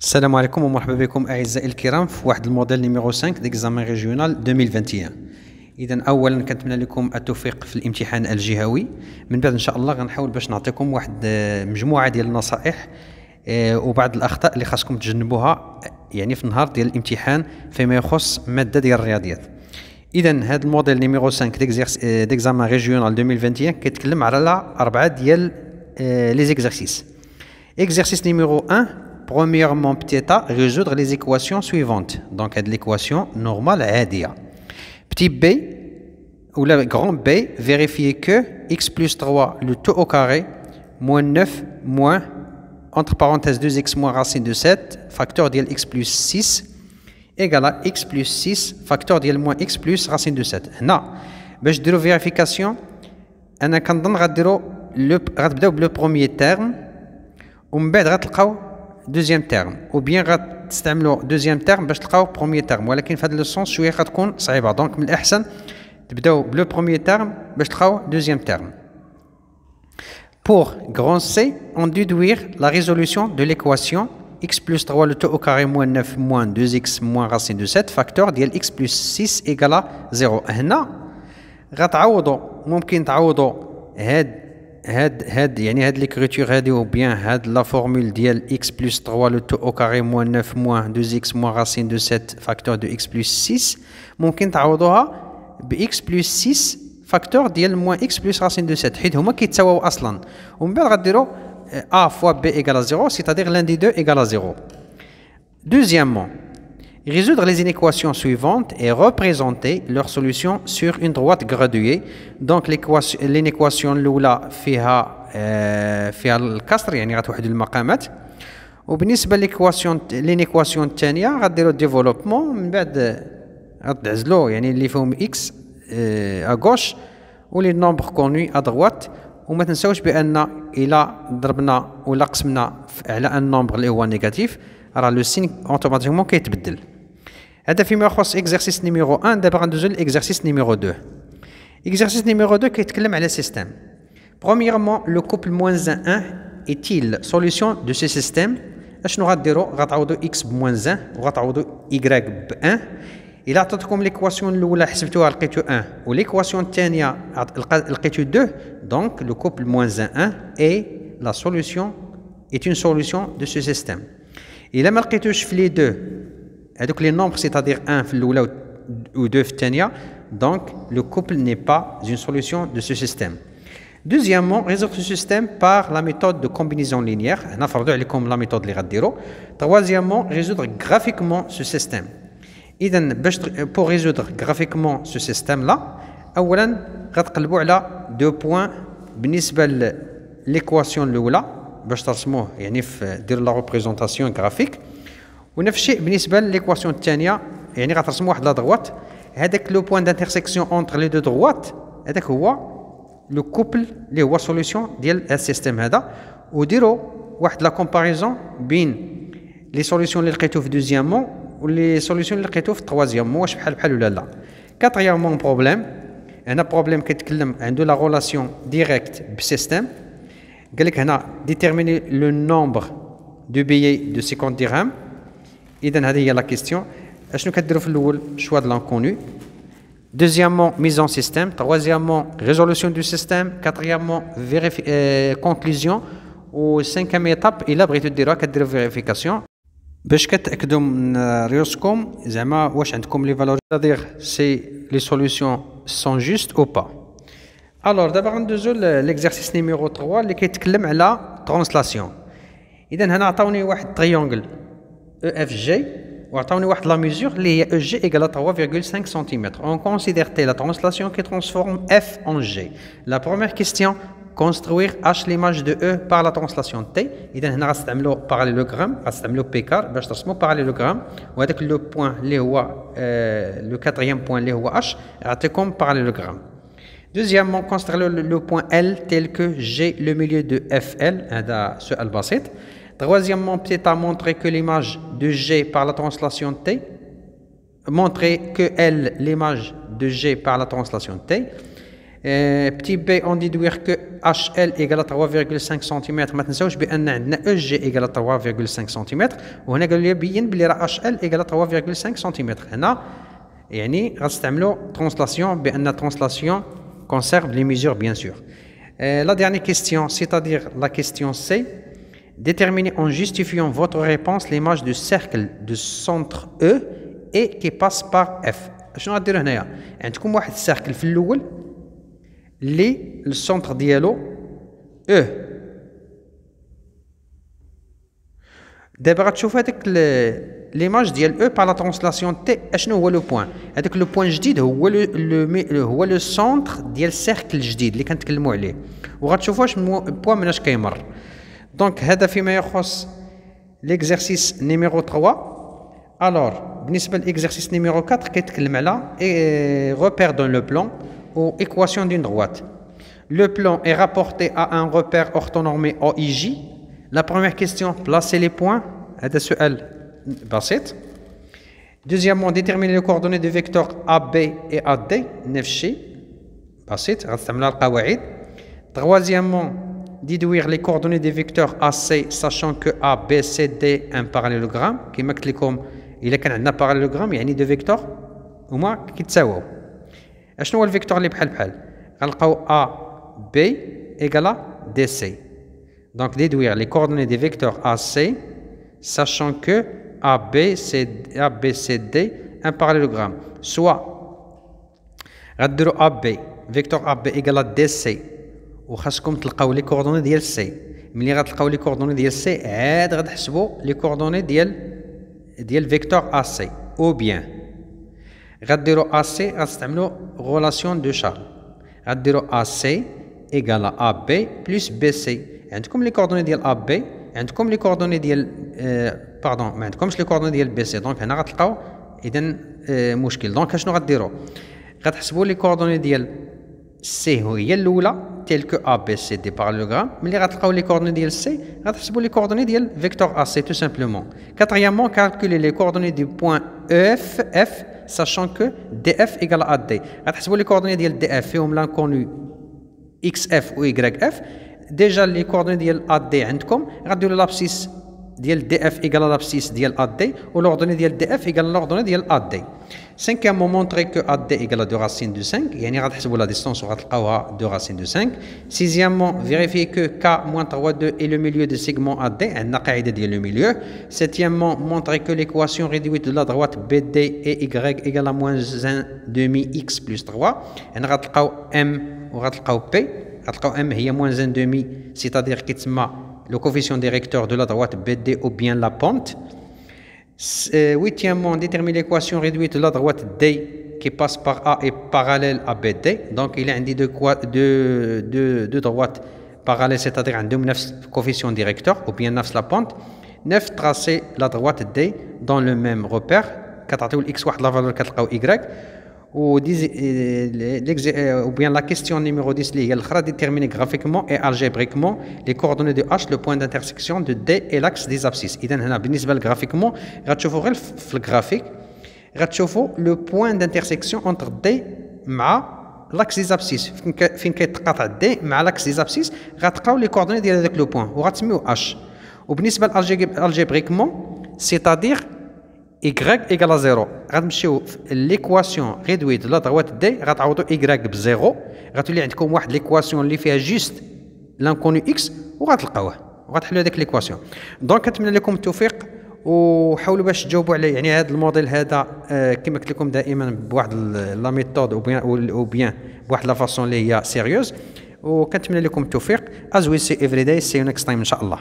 السلام عليكم ومرحبا بكم اعزائي الكرام في واحد الموديل نيميرو 5 ديكزامان ريجيونال 2021. اذا اولا كنتمنى لكم التوفيق في الامتحان الجهوي. من بعد ان شاء الله غنحاول باش نعطيكم واحد مجموعه ديال النصائح وبعض الاخطاء اللي خاصكم تجنبوها يعني في النهار ديال الامتحان فيما يخص ماده ديال الرياضيات. اذا هذا الموديل نيميرو 5 ديكزامان ريجيونال 2021 كيتكلم على 4 ديال لي زيكزارسيس. Exercice numéro 1, premièrement, peut-être résoudre les équations suivantes. Donc, l'équation normale عادية. Petit b, ou le grand b, vérifier que x plus 3, le tout au carré, moins 9, moins, entre parenthèses 2x moins racine de 7, facteur d'il x plus 6, égale à x plus 6, facteur d'il moins x plus racine de 7. هنا باش ديرو vérification, أنا كنظن غتبداو بلو premier terme, ومن بعد غتلقاو دوزيام تيرم او بيان غتستعملوا دوزيام تيرم باش تلقاو بروميير تيرم، ولكن في هذا لو سونس شويه غتكون صعيبه. دونك من الاحسن تبداو بلو بروميير تيرم باش تلقاو دوزيام تيرم. Pour grand C, on déduire la résolution de l'équation x plus 3 le tout au carré moins 9 moins 2x moins racine de 7 facteur ديال x plus 6 égale à 0. هنا غتعوضوا ممكن تعوضوا هاد يعني هاد ليكريتور هادي او بيان هاد لا فورمول ديال x plus 3 le tout au carré moins 9 moins 2x moins racine de 7 facteur de x plus 6 ممكن تعوضوها ب x plus 6 facteur ديال moins x plus racine de 7 حيت هما كيتساواو اصلا، ومن بعد غديروا a fois b égale à 0 c'est-à-dire l'un des deux égale à 0. Deuxièmement, résoudre les inéquations suivantes et représenter leur solution sur une droite graduée. Donc l'inéquation الأولى فيها الكسر يعني غتوحدوا المقامات، وبالنسبة للإنيكواسيون الثانية غديروا ديفلوبمون من بعد غتعزلوا يعني اللي فيهم x à gauche ولي نومبر كونوي à droite. وما تنساوش بأن إلا ضربنا ولا قسمنا على ان نومبر اللي هو نيجاتيف راه لو سين اوتوماتيكمون كيتبدل. هذا فيما يخص اكزرسيس نيميرو 1. دابا غندوزو لاكزرسيس نيميرو 2. اكزرسيس نيميرو 2 كيتكلم على سيستيم. Premièrement, le couple moins 1 est-il solution de ce système؟ اشنو غديروا؟ غتعوضوا x ب moins 1 وغتعوضوا y ب 1. الا عطاتكم ليكواسيون الاولى حسبتوها لقيتو 1 وليكواسيون الثانيه لقيتو 2، donc le couple moins 1 est la solution est une solution de ce système. الا ما لقيتوش في لي دو هذوك لي نومبر c'est-à-dire 1 في الاولى و 2 في الثانيه، donc le couple n'est pas une solution de ce système. Deuxièmement, résoudre ce système par la méthode de combinaison linéaire. هنا فرضوا عليكم لا ميثود اللي غديروا. Troisièmement, résoudre graphiquement ce système. إذا باش pour résoudre graphiquement ce système là، أولا غتقلبوا على دو بوين بالنسبة للإيكواسيون الأولى باش ترسموه يعني في ديروا لا ريبريزونطاسيون غرافيك، ونفس الشيء بالنسبة للإيكواسيون الثانية يعني غترسموا واحد لا دروات. هذاك لو بوين دانترسيكسيون اونتر لي دو دروات هذاك هو لو كوبل اللي هو سوليسيون ديال السيستيم هذا، وديروا واحد لا كومباريزون بين لي سوليسيون اللي لقيتو في دوزيامون ولي سوليسيون اللي لقيتو في تروازيامون واش بحال ولا لا. كاتريامون بروبليم، هنا بروبليم كيتكلم عنده لا ريلاسيون ديريكت بسيستيم. قال لك هنا ديتيرميني لو نومبر دو بيي دو 50 درهم. اذا هذه هي لا كيستيون. اشنو كديروا في الاول؟ شوا د لانكونو. Deuxièmement, mise en système. Troisièmement, résolution du système. Quatrièmement, conclusion. و cinquième étape إلا بغيتو ديروها كديروا فيريفيكاسيون باش كتاكدوا من ريوسكم زعما واش عندكم لي فالور c'est-à-dire si les solutions sont justes ou pas. Alors دابا غندوزو l'exercice numéro 3 اللي كيتكلم على ترانسلاسيون. اذا هنا عطاوني واحد تريونغل EFG وعطاوني واحد لا mesure اللي هي EG égale à 3,5 cm. On considère la translation qui transforme F en G. La première question, construire H l'image de E par la translation T. إذا هنا غنستعملوا باراليلوغرام، غنستعملوا بيكار باش ترسموا باراليلوغرام، وهذاك لو بوين اللي هو لو كاتريام بوين اللي هو H يعطيكم باراليلوغرام. Deuxièmement, construire le point L tel que G le milieu de FL. هذا سؤال بسيط. Troisièmement, peut-être montrer que l'image de G par la translation T, montrer que L l'image de G par la translation T. Petit b, on déduire que HL égale à 3,5 cm. ما تنساوش بأن عندنا EG égale à 3,5 cm. وهنا قالوا لي بين بلي راه HL égale à 3,5 cm. هنا يعني غنستعملوا translation بأن translation conserve les mesures bien sûr. La dernière question, c'est-à-dire la question C. Déterminez en justifiant votre réponse l'image du cercle de centre E et qui passe par F. شنو غديروا هنايا؟ عندكم واحد السيركل في الأول اللي السونتر ديالو E. دابا غتشوف هذاك ليماج ديال او بار لا ترانسلاسيون تي. اشنو هو لو بوين؟ هذاك لو بوين جديد هو لو سونتر ديال السيركل الجديد اللي كنتكلموا عليه، وغتشوفوا واش البوين مناش كيمر. دونك هذا فيما يخص ليكزارسيس نيميرو 3. الوغ بالنسبه للاكزارسيس نيميرو 4 كيتكلم على repère dans le plan ou équation d'une droite. Le plan est rapporté à un repère orthonormé OIJ. La première question, placer les points. هذا سؤال بسيط. Deuxièmement, déterminer les coordonnées des vecteurs AB et AD. نفس الشيء بسيط غنستعملوا القواعد. Troisièmement, déduire les coordonnées des vecteurs AC sachant que A, B, C, D un parallélogramme. كما قلت لكم إلا كان عندنا parallélogramme يعني دو فيكتور هما كيتساواو. اشنو هو الفيكتور اللي بحال غنلقاو A, B égale DC. Donc déduire les coordonnées des vecteurs AC sachant que ABCD un parallélogramme. Soit غديروا AB vecteur AB égale DC وخاصكم تلقاو لي كوردوني ديال سي. ملي غتلقاو لي كوردوني ديال سي عاد غتحسبوا لي كوردوني ديال فيكتور AC. او بيان غديروا AC غتستعملوا غولاسيون دو شارل. غديروا AC égale AB plus BC. عندكم لي كوردوني ديال AB عندكم لي كوردوني ديال باردون ما عندكمش لي كوردوني ديال بي سي. دونك هنا غتلقاو اذا مشكل. دونك اشنو غديروا؟ غتحسبوا لي كوردوني ديال سي هي الاولى تيل كو ا بي سي دي بارالوغرام. ملي غتلقاو لي كوردوني ديال سي غتحسبوا لي كوردوني ديال فيكتور ا سي تو سامبلومون. كاتريامون كالكولي لي كوردوني دي بوين اف اف ساشون كو دي اف ايغال ا دي. غتحسبوا لي كوردوني ديال دي اف فيهم لانكونو اكس اف و واي اف. ديجا لي كوردوني ديال ا دي عندكم غديروا لابسيس ديال دي اف ايغال لابسيس ديال ا دي ولوردوني ديال دي اف ايغال لوردوني ديال ا دي. سانكيامون مونطري كو ا دي ايغال دو راسين دو 5 يعني غتحسبوا لا ديستونس وغتلقاوها دو راسين دو 5. سيزيامون فيريفي كو ك موان 3 2 اي لو ميليو دو سيغمون ا دي عندنا قاعده ديال لو ميليو. سيتيامون مونطري كو ليكواسيون ريدويت دو لا دروات بي دي اي ايغريك ايغال موان 1 دومي اكس بلس 3 هنا غتلقاو ام وغتلقاو بي. غتلقاو ام هي موان 1 دومي سيتادير كيتسمى le coefficient directeur de la droite BD ou bien la pente. Huitièmement, déterminer l'équation réduite de la droite D qui passe par A et parallèle à BD. Donc, il y a deux droites parallèles, c'est-à-dire un coefficient directeur ou bien la pente. 9. Tracer la droite D dans le même repère. 4 X la valeur 4 Y. Ou bien la question numéro 10 اللي هي الاخرى déterminer graphiquement et algébriquement les coordonnées de H le point d'intersection de D et l'axe des abscisses. اذا هنا بالنسبه للغرافيكمون غتشوفوا غير في الجرافيك غتشوفوا لو بوين دانترسيكسيون انتر دي مع لاكس دي زابسيس. فين كيتقاطع دي مع لاكس دي زابسيس غتلقاو لي كوردوني ديال هذاك لو بوين وغتسميو اش. وبالنسبه لالجبريكمون سيتادير y égale à 0 غتمشيو ليكواسيون ريدويت لا دروات دي غتعوضوا y بزيرو غتولي عندكم واحد ليكواسيون اللي فيها جوست لانكونو x وغتلقاوه وغتحلوا هذيك ليكواسيون. دونك كنتمنى لكم التوفيق وحاولوا باش تجاوبوا على يعني هذا الموديل هذا كما قلت لكم دائما بواحد لا ميثود او بيان بواحد لا فاصون اللي هي سيريوز. وكنتمنى لكم التوفيق. as we say every day see you next time ان شاء الله.